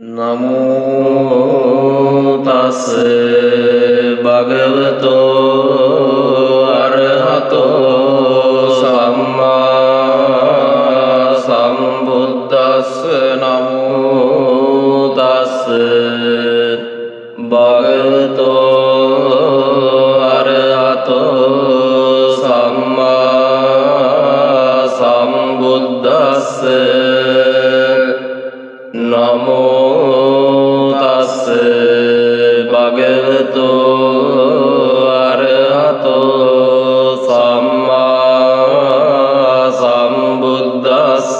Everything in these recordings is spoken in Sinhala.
නමෝ තස් භගවතෝ අරහතෝ සම්මා සම්බුද්දස්ස. නමෝ තස් භගවතෝ අරහතෝ සම්මා සම්බුද්දස්ස. නමෝ තස් භගවතෝ අරහතෝ සම්මා සම්බුද්දස්ස.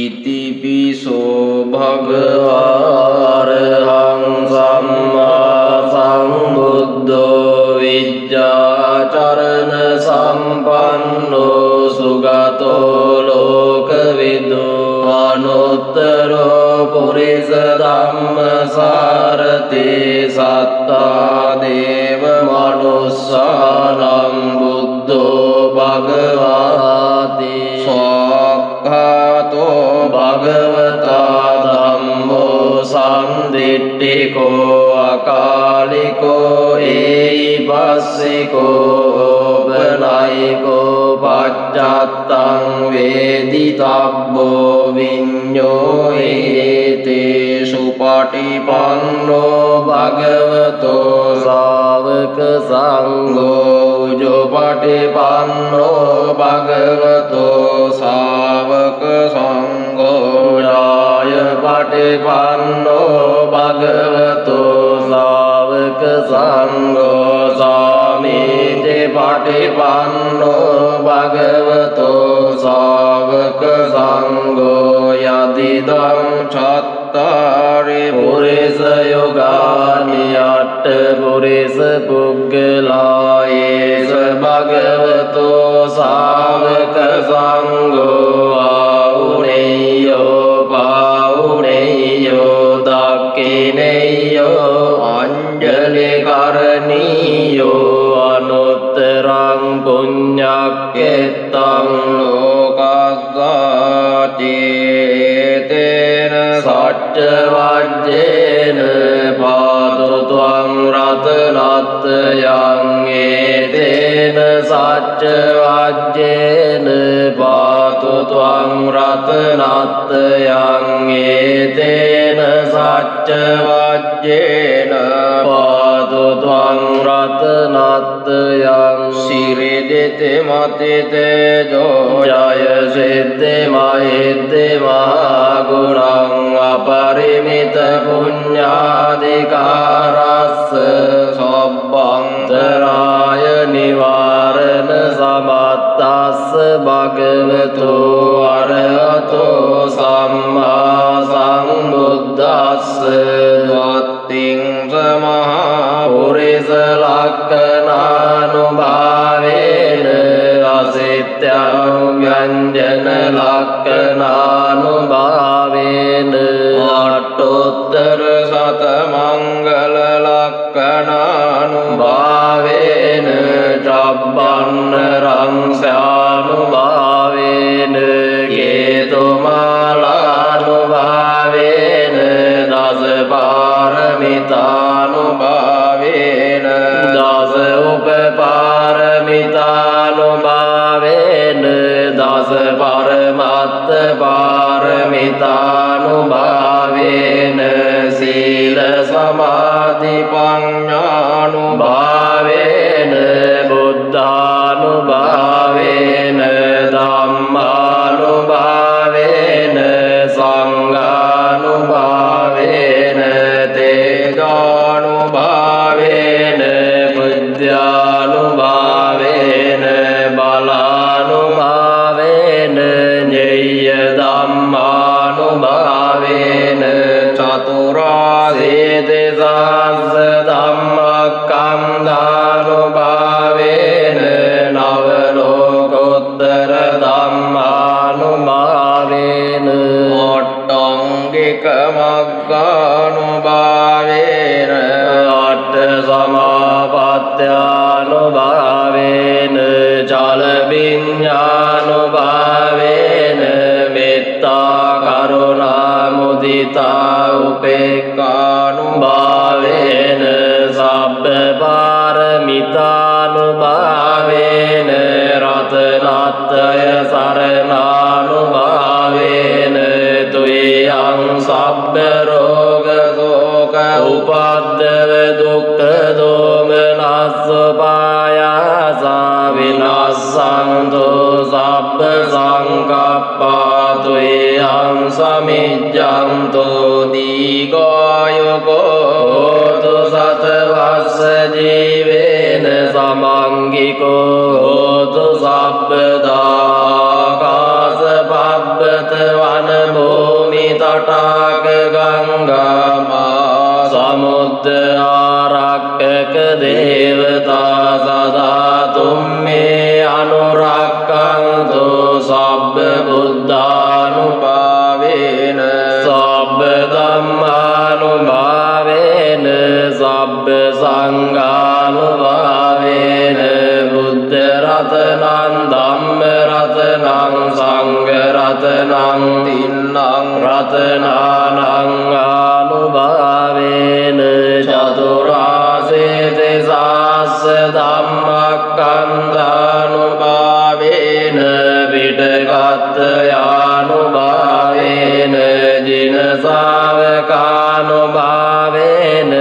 ඉතිපිසෝ භගවා අරහං සම්මා සම්බුද්ධෝ විජ්ජාචරණ සම්පන්නෝ සුගතෝ ලෝකවිදු අනුත්තරෝ පුරිස ධම්මසාරති සත්තා දේව මනුස්සානම් බුද්ධෝ භගවාති. සක්ඛාතෝ භගවතා ධම්මෝ සම්දිට්ඨිකෝ අකාලිකෝ ඒහිපස්සිකෝ බලයිකෝ පච්චත්තං වේදිතබ්බෝ විඤ්ඤෝ ඒතේසු පටිපන්නෝ භගවතෝ ශාවක සංඝෝ උජෝ පටිපන්නෝ භගවතෝ ශාවක සංඝෝ යාය පටිපන්නෝ භගවතෝ ශාවක සංඝෝ සාමීති පටිපන්නෝ භගවතෝ ශාවක සංඝෝ යදිදං චත්තාරි පුරිස යෝගානි අට්ඨ පුරිස පුග්ගලා ඒස භගවතෝ ශාවක සංඝෝ ආඋනේයෝ පාඋනේයෝ දක්ඛිනේයෝ අංජලි කරණීයෝ අනුත්තරං පුඤ්ඤක්ඛෙත්තං ලෝකස්සාති. තේන සච්ච වජ්ජේන පාතු ත්වං රතනත්යං ඒතේන සච්ච වජ්ජේන පාතු ත්වං රතනත්යං ඒතේන සච්ච වජ්ජේන පාතු ත්වං රතනත්යං. සිරිදිති මතිතේජෝ ජය සිද්ධි මහිද්දි මහගුණං අපරිමිත පුඤ්ඤාධිකාරස්ස සබ්බන්තරාය නිවාරණ සමත්තස්ස භගවතෝ අරහතෝ සම්මා සම්බුද්දස්ස. වත්තිං සමහා පුරිස ලක්ඛනානුභාවේන අසිත්‍යං ව්‍යංජන ලක්ඛනානුභාවේන අට්ඨෝත්තර සත මංගල ලක්ඛනානුභාවේන චබ්බන්න රංසානුභාවේන කේතුමාලානුභාවේන දස පාරමිතානුභාවේන දස උපපාරමිතානුභාවේන දස පරමත්ත පාරමිතානුභාවේන සීල සමාධි පඤ්ඤානුභාවේන බුද්ධානුභාවේන ධම්මානුභාවේන සංඝානුභාවේන තේජානුභාවේන බුද්ධානුභාවේන බලානුභාවේන ඤෙය්‍ය ධම්මානුභාවේන චතුරාසීති සහස්ස ධම්මස්කන්ධානුභාවේන නව ලෝකෝත්තර ධම්මානුභාවේන අට්ඨංගික මග්ගානුභාවේන අට්ඨ සමාපත්ත්‍යානුභාවේන චල විඤ්ඤානුභාවේන මෙත්තා කරුණා මිතා උපේක්ඛානුභාවේන සබ්බ පාරමිතානුභාවේන රතනත්‍රය සරණානුභාවේන තුයං සබ්බ රෝග ශෝක උපද්දව දුක්ඛ දෝමනස්ස පායාසා විනාසන්තු සබ්බ සංකප්පා තුයං සමිජ්ජන්තු දීඝායුකෝ හෝතු සතවස්ස ජීවේන සමංගිකෝ හෝතු සබ්බදාකාස පබ්බත වන භූමි තටාක ගංගා සමුද්ද ආරක්කක දේවතා සදා තුම්මේ අනුරක්ඛන්තු සබ්බ බුද්ධානුභාවේන සබ්බ ධම්මානුභාවේන සබ්බ සංඝානුභාවේන බුද්ධ රතනං ධම්ම රතනං සංඝ රතනං තින්නං රතනානං ආනුභාවේන චතුරාසේත සාස්ස ධම්මක්ඛන්ධානුභාවේන පිටකත්ත යානුභාවේන ජින ශාවකානුභාවේන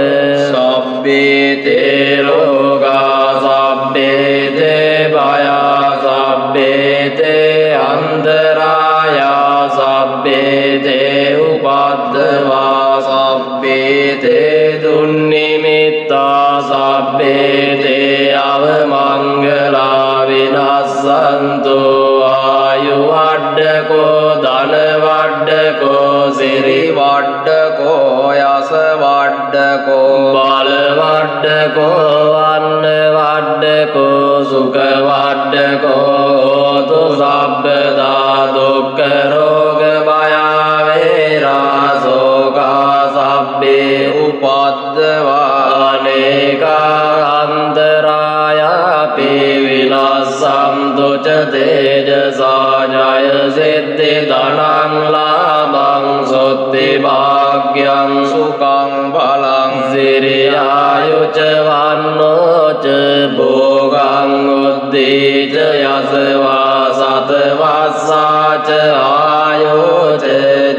සබ්බේතේ රෝගා සබ්බේතේ භයා සබ්බේතේ අන්තරායා සබ්බේතේ උපද්දවා සබ්බේතේ දුන්නිමිත්තා සබ්බේතේ අවමංගලා විනස්සන්තු ආයු වඩ්ඩකෝ ධන වඩ්ඩකෝ සිරි වඩ්ඩකෝ යස වඩ්ඩකෝ බල වඩ්ඩකෝ වන්න වඩ්ඩකෝ සුඛ වඩ්ඩකෝ හෝතු සබ්බදා දුක්ඛ රෝග භය වේරා ශෝකා සබ්බේ උපද්දවා අනේකා අන්තරායාපි විනාසන්තු ච තේජසා ජය සිද්ධි ධනං ලාභං සොත්ති භාග්‍යං සුඛං බලං සිරියායුච වන්නෝ ච භෝගං උද්දීච යසවා සතවස්සා ච ආයෝ ච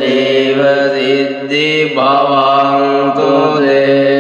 ජීව සිද්ධි භවන්තු තේ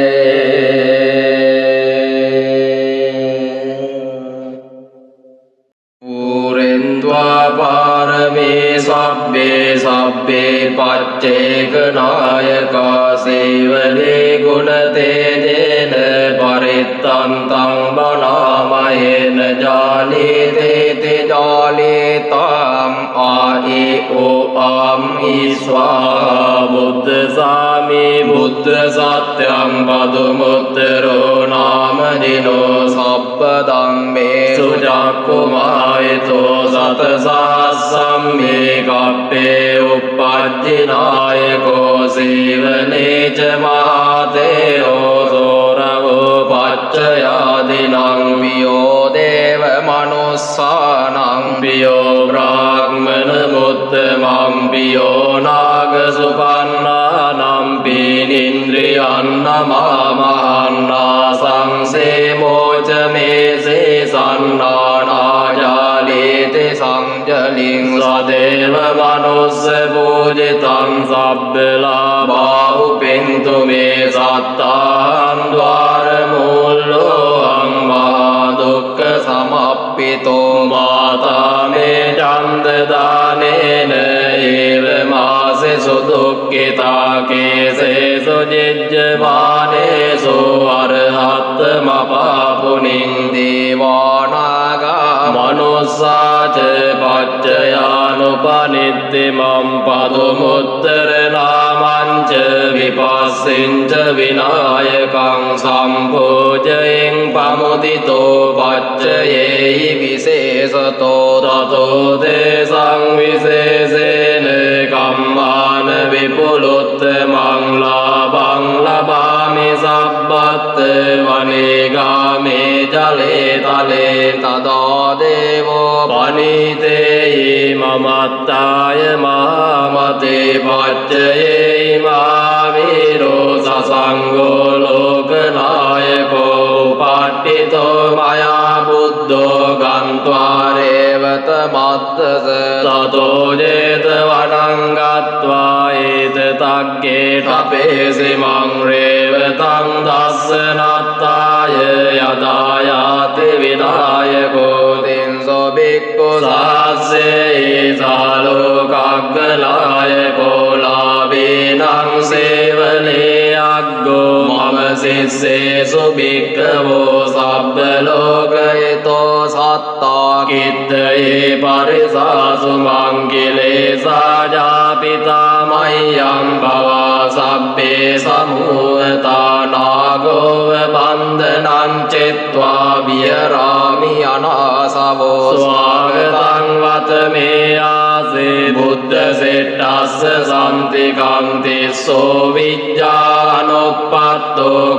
පුරෙන්ද්වා පාරමේ සබ්බේ සබ්බේ පච්චේක නායකා සේවනේ ගුණ තේජේන පරිත්තන්තං බලාමයේන ජාලීතේ තේ ජාලීතාම් ආයේ ඕ ආම් ඊස්වා බුද්ධ සාමි බුද්ධ සත්‍යං පදුමුත්තරෝ නාම දිනෝ සබ්බ ධම්මේ සුජක්කුමායතෝ සත සහස්සම්මේ කප්පේ උප්පජ්ජිනායකෝ සීවනේ ච මහතේරෝ සෝරවෝ පච්චයාදිනං පියෝ දේව මනුස්සානං පියෝ බ්‍රාහ්මන මුත්තමං පියෝ නාග සුපන්නානම් පීනින්ද්‍රියං නමාමහන්නා සංසේමෝච මේසේ සන්නානාජාලේතේ සංජලින් සදේව මනුස්ස පූජිතං සබ්බලා බාහුපෙන්තු මේ සත්තාන් ද්වාර මූල්ලෝහං මහා දුක්ඛ සමප්පිතෝ මාතා මේ චන්ද දානේන ඒව මාසේ සුදුක්ඛිතා කේසේසු ජිජ්ජමානේසු අරහත් මපාපුනින් දේවානාගා මනුස්සාච පච්චයානුපනිත්තිමම් පදුමුත්තර නාමංච විපස්සෙන්ච විනායකං සම්පූජයෙන් පමුදිතෝ පච්චයේහි විශේෂතෝ තතෝ දේසං විශේෂේන කම්මාන විපුලුත්තමං ලාභං ලබාමි සබ්බත් වනේගාමේ जले तले तदा देवो पनीतेयि ममत्ताय मामते पच्चये वीरो ससङ्गो लोकनायको पाठितो मया बुद्धो गन्त्वा रेवतमत्तस ततो जेतवनं गत्वा एतत्तग्गे तपेसिमं रेवतं दर्शनात्ताय यदा याति विनायको तिंसो भिक्खु सालोकाग्गलायको लाभेनं सेवने अग्गो मम शिष्येषु भिक्खवो सब्बलोकहितो सत्ता कित्तये परिसासु मङ्गिलेशा जापिता मह्यं भवा सब्बे समूहता नागोव बन्धनं चित्वा विहरामि अनासवो स्वागतं वत मे आसे बुद्धसेट्टस्य सन्तिकान्तिस्सो विद्यानुपत्तो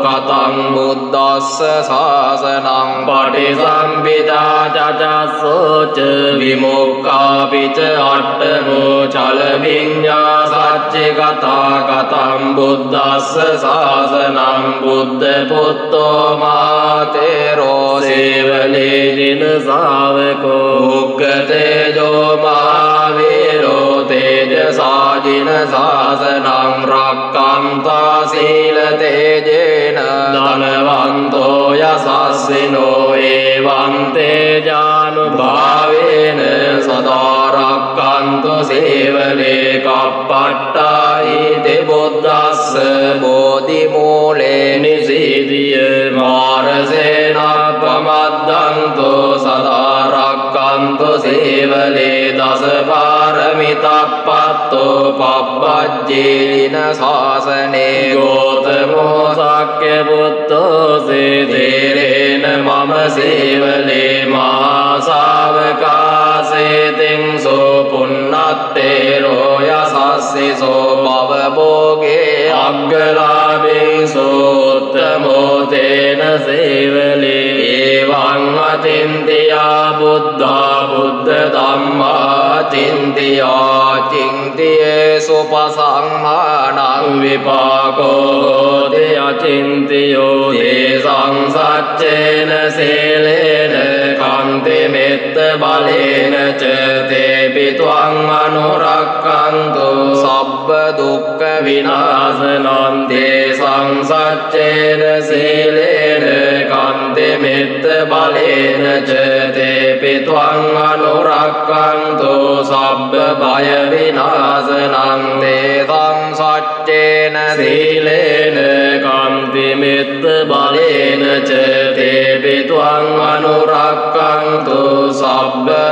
कथं बुद्धस्य शासनं पठिसंविदा चचसो च विमुक्तापि च अट्टमो चलविन्यासच्च कथा कथं बुद्धस्य शासनं बुद्धपुत्रो मातेरो सेवले जिनसावको उग्रतेजो महावीरो तेजसा जिनशासनं रक्षन्ता शीलतेजेन धनवन्तो यशस्विनो एवं तेजानुभावेन सदा रक्षन्तु सेवले कपट्टा इति बुद्धस्य बोधिमूले निषीद्य मारसेनापमद्दन्तो सदा रक्षन्तु सेवले दशपारमितपत्तो पब्बज्जेन शासने गौतमो शाक्यपुत्रो सेधेरेण मम सेवले महासावकाशेतिंसो पुन्नत्तेरो यशस्विसो भवभोगे अग्रलाभिसोत्तमो तेन सेवले एवं अचिन्त्या बुद्धा बुद्धधम्मा चिन्त्या चिन्त्येषु पसंहानं विपाको ते अचिन्त्यो तेषां सच्चेन शीलेन कान्तिमित्तबलेन च तेऽपि त्वं अनुरक्षन्तु सब्बदुःखविनाशनं तेषां सच्चेन शीलेन कान्तिमित्तबलेन च तेऽपि त्वं अनुरक्षन्तु सब्बभयविनाशनं तेषां सच्चेन शीलेन कान्तिमित्तबलेन च तेऽपि त्वं अनुरक्षन्तु सब्बरोगविनाशनं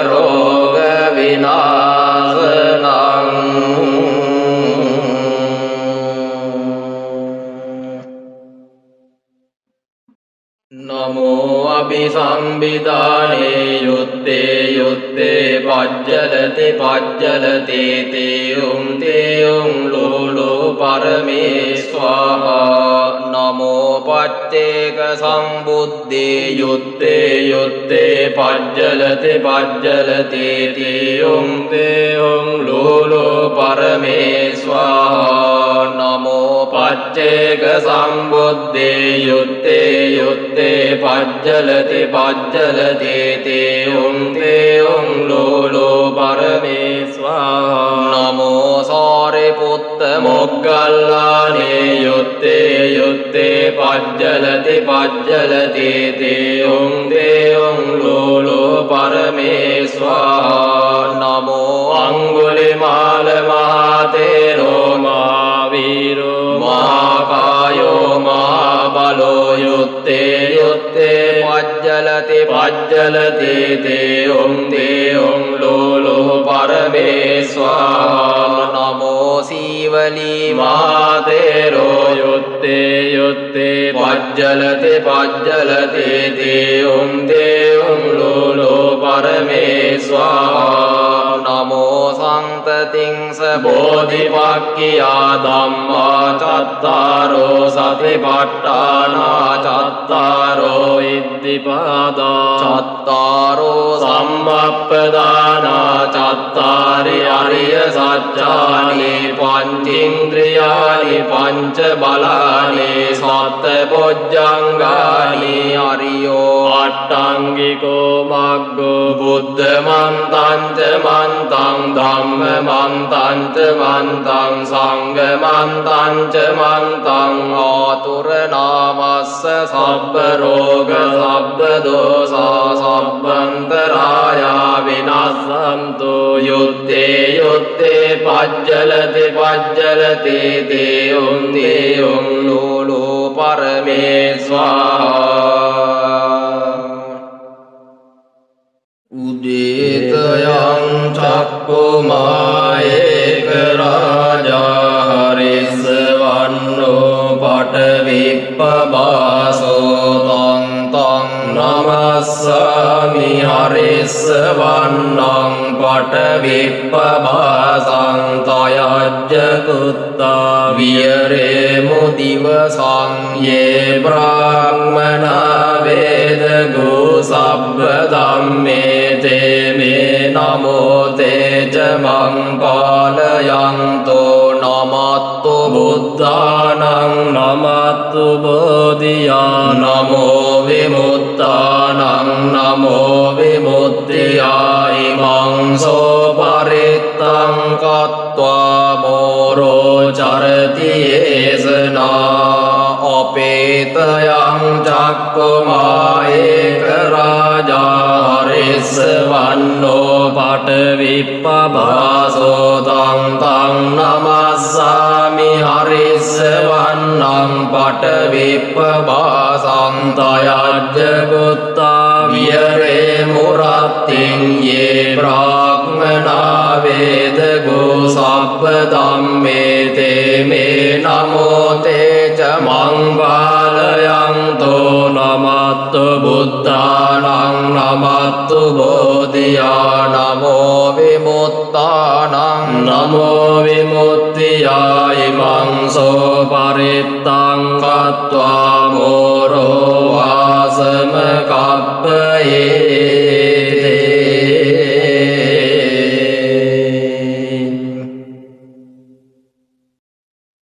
नमो अभिसंविधाने युत्ते युत्ते पज्जलति पज्जलति तें लोलो परमे स्वाहा नमो पच्चेक संबुद्धे युत्ते युत्ते पज्जलति पज्जलति तें लोलो परमे स्वाहा नमो पच्चेक संबुद्धे युत्ते युत्ते पज्जलति पज्जलति तें लोलो परमे स्वाहा नमो सारिपुत्र मोग्गल्लाने युत्ते युत्ते पज्जलति पज्जलति तें लोलो परमे स्वाहा नमो अंगुलिमाल महातेरो महावीरो महाकायो महाबलो युत्ते युत्ते पज्जलति पज्जलति तें लोलो परमे स्वाहा नमो शिवली महातेरो युत्ते युत्ते पज्जलति पज्जलति तें लोलो परमे स्वाहा नमो සන්තතිංස බෝධිපක්ඛියා ධම්මා චත්තාරෝ සතිපට්ඨානා චත්තාරෝ ඉද්ධිපාදා චත්තාරෝ සම්මප්පදානා චත්තාරි අරිය සත්‍යානි පංචේන්ද්‍රියානි පංච බලානි සත්ත බොජ්ජංගානි අරියෝ අට්ඨංගිකෝ මග්ගෝ බුද්ධ මන්තං ච මන්තං ධම්ම මන්තං ච මන්තං සංඝ මන්තං ච මන්තං ආතුර නාමස්ස සබ්බ රෝග සබ්බ දෝසා සබ්බන්තරායා විනස්සන්තු යුත්තේ යුත්තේ පජ්ජලති පජ්ජලති දේයුං දේයුං ලෝලෝ පරමේස්වාහා උදේතයං චක්කුමායේක රාජා හරිස්සවන්නෝ පටවිප්පබාසෝ තං තං නමස්සාමි හරිස්සවන්නං පටවිප්පබාසං තයජ්ජ කුත්තා වියරේ මුදිවසං යේ බ්‍රාහ්මනා වේදගෝ සබ්බ ධම්මේ තේ මේ නමෝ තේජ මං පාලයන්තෝ නමත්තු බුද්ධානං නමත්තු බෝධියා නමෝ විමුක්තානං නමෝ විමුක්තියා ඉමං සෝ පරිත්තං කତ୍වා මෝරෝ චරති ඒසනා අපේතයං චක්කුමායේක රාජා හරිස්සවන්නෝ පටවිප්පබාසෝ තං තං නමස්සාමි හරිස්සවන්නං පටවිප්පබාසං තයජ්ජ කුත්තා වියරේ මුරත්තිං යේ බ්‍රාහ්මනා වේදගෝ සබ්බ ධම්මේ තේ මේ නමෝ තේච මං පාලයන්තෝ නමත්තු බුද්ධානං නමත්තු බෝධියා නමෝ විමුක්තානං නමෝ විමුක්තියා ඉමං සෝ පරිත්තං කତ୍වා මෝරෝ වාසම කප්පයේ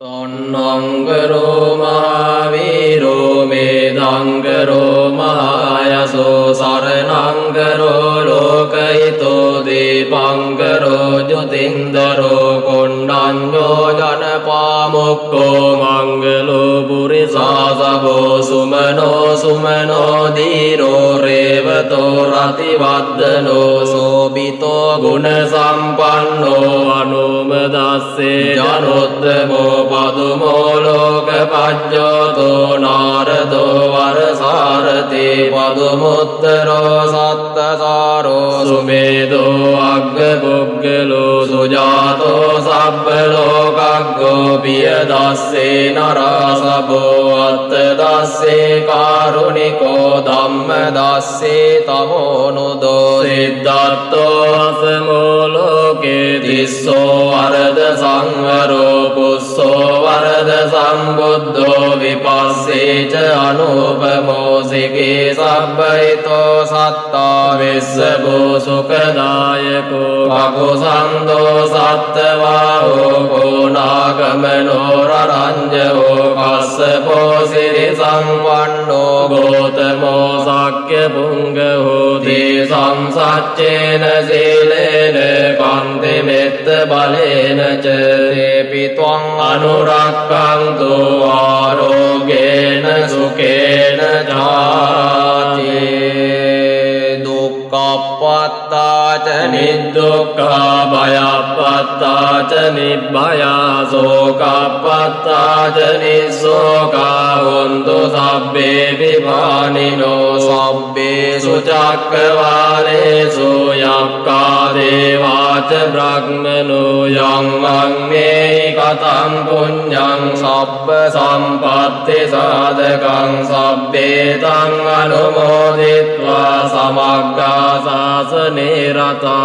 තොන්නංගරෝ මහාවීරෝ මේදංගරෝ මහායසෝ සරණංගරෝ ලෝකහිතෝ දීපංගරෝ ජොතින්දරෝ කොණ්ඩඤ්ඤෝ ජනපාමුක්ඛෝ මංගලෝ පුරිසාසබෝ සුමනෝ සුමනෝ දීරෝ රේවතෝ රතිවද්දනෝ සෝබිතෝ ගුණ සම්පන්නෝ අනුමදස්සේ ජනොත්තමෝ පදුමෝ ලෝකපජ්ජෝතෝ නාරදෝ වරසාරති පදුමුත්තරෝ සත්තසාරෝ සුමේදෝ අග්ගපුග්ගලෝ සුජාතෝ සබ්බ ලෝකග්ගෝ පියදස්සේ නරසබෝ අත්තදස්සේ කාරුණිකෝ ධම්මදස්සේ තමෝනුදෝ සිද්ධාර්ථෝ අසමෝ ලෝකේ තිස්සෝ වරද සංවරෝ පුස්සෝ වරද සම්බුද්ධෝ විපස්සේච අනුපමෝ සිකේ සබ්බයිතෝ සත්තා විස්සබෝ සුඛදායකෝ පකුසන්දෝ සත්තවාහෝ කෝනාගමනෝ රරංජෝ කස්සපෝ සිරි සංවන්නෝ ගෝතමෝ සක්්‍ය පුංගහෝ තේසං සච්චේන සීලේන කන්ති මෙත්ත බලේන ච තේපි ත්වං අනුරක්ඛන්තු ආරෝගේන සුඛේන ජාති දුක්ඛප්පත්තාච නිදුක්ඛා භයප්පත්තාච නිබ්භයා සෝකප්පත්තාච නිස්සෝකා හොන්තු සබ්බේ විපානිනෝ සබ්බේසු චක්ඛවාලේසු යක්ඛා දේවා च ब्रह्मणो यं मन्ये कथं पुण्यं सब्ब सम्पत्ति साधकं सब्बेतं अनुमोदित्वा समग्रा शासने रता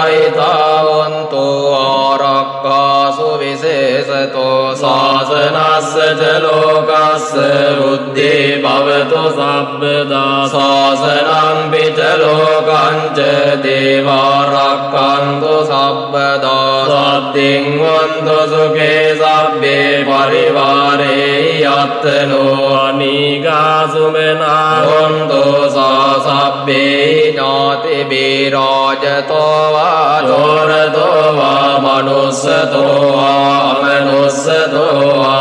प्रमादरहितावन्तो आरक्कासु विशेषतो शासनस्य च लोकस्य वृद्धि भवतु सर्वदा शासनं च लोकं च देवा रक्षन्तु सर्वदा सद्दिन्वन्तु सुखे सब्बे परिवारे यत्नो अनिगासुमना हन्तु सा सब्बे ज्ञातिभिराजतो वा चोरतो वा मनुष्यतो वा अमनुष्यतो वा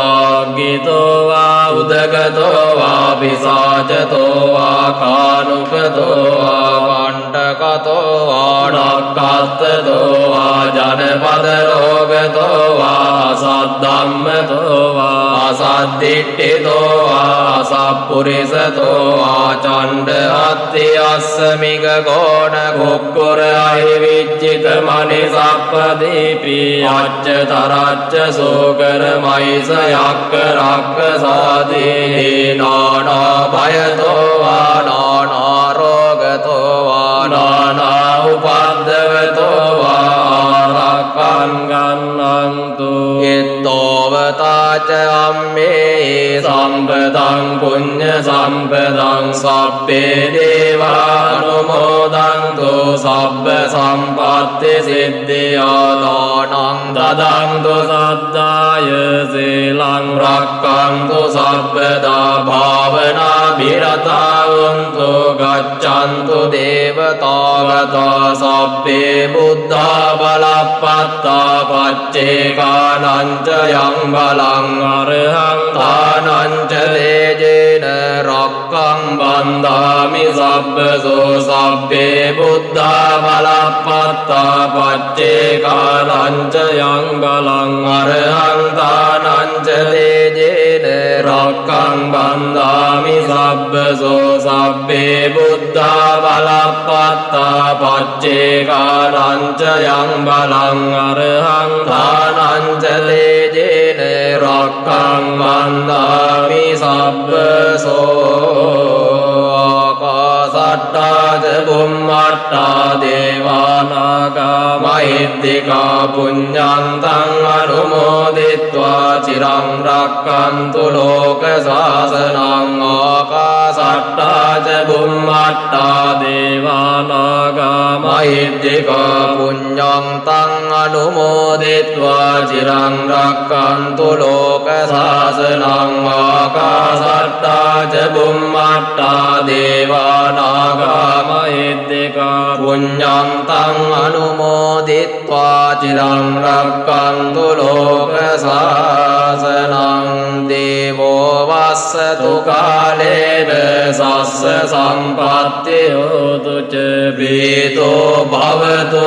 गीतो वा उदगतो वा पिशाचतो वा कानुकतो वा कण्टकतो वा नक्कतो वा जनपदरोगतो वा असद्धम्मतो वा असद्दिट्ठितो वा असत्पुरुषतो वा चण्डहत्यस्मिक गोणकुक्कुर अहिविज्जितमणिसप्पदीपि अच्युतरच्च शोकरमहिष यक्करक्कसादि नानाभयतो वा नानारोगतो वा नाना उपाद्रवतो वा रक्षन्तु इत्तोवता च अम्मे सम्पदं पुण्यसम्पदं सब्बे देवानुमोदन्तु सब्ब सम्पत्तिसिद्धिया दानं ददन्तु सद्दाय शीलं रक्षन्तु सर्वदा भावनाभिरतावन्तु गच्छन्तु देवतागता सब्बे बुद्धा बलपत्ता पच्चेकानं च यं बलं अर्हं दानं च तेजेन रक्षं बन्धामि सब्बसो सब्बे बुद्धा बलपत्ता पच्चेकानं च यं बलं अर्हं दानं च तेजेन रक्षं बन्धामि सब्बसो सब्बे बुद्धा बलपत्ता पच्चेकानं च यं बलं अर्हं दानं च तेजेन रक्षं बन्धामि सब्बसो आकाशट्टा च बुम्मट्टा देवानागा महिद्दिका पुण्यन्तं अनुमोदित्वा चिरं रक्षन्तु लोकशासनं आकाशट्टा च बुम्मट्टा देवानागा महिद्दिका पुण्यन्तं अनुमोदित्वा चिरं रक्षन्तु लोकशासनं आकाशट्टा च बुम्मट्टा देवानागा महिद्दिका पुण्यन्तं अनुमोदित्वा चिरं रक्षन्तु लोकशासनं देवो वसतु कालेन सस्य सम्पत्तिः होतु च वेदो भवतु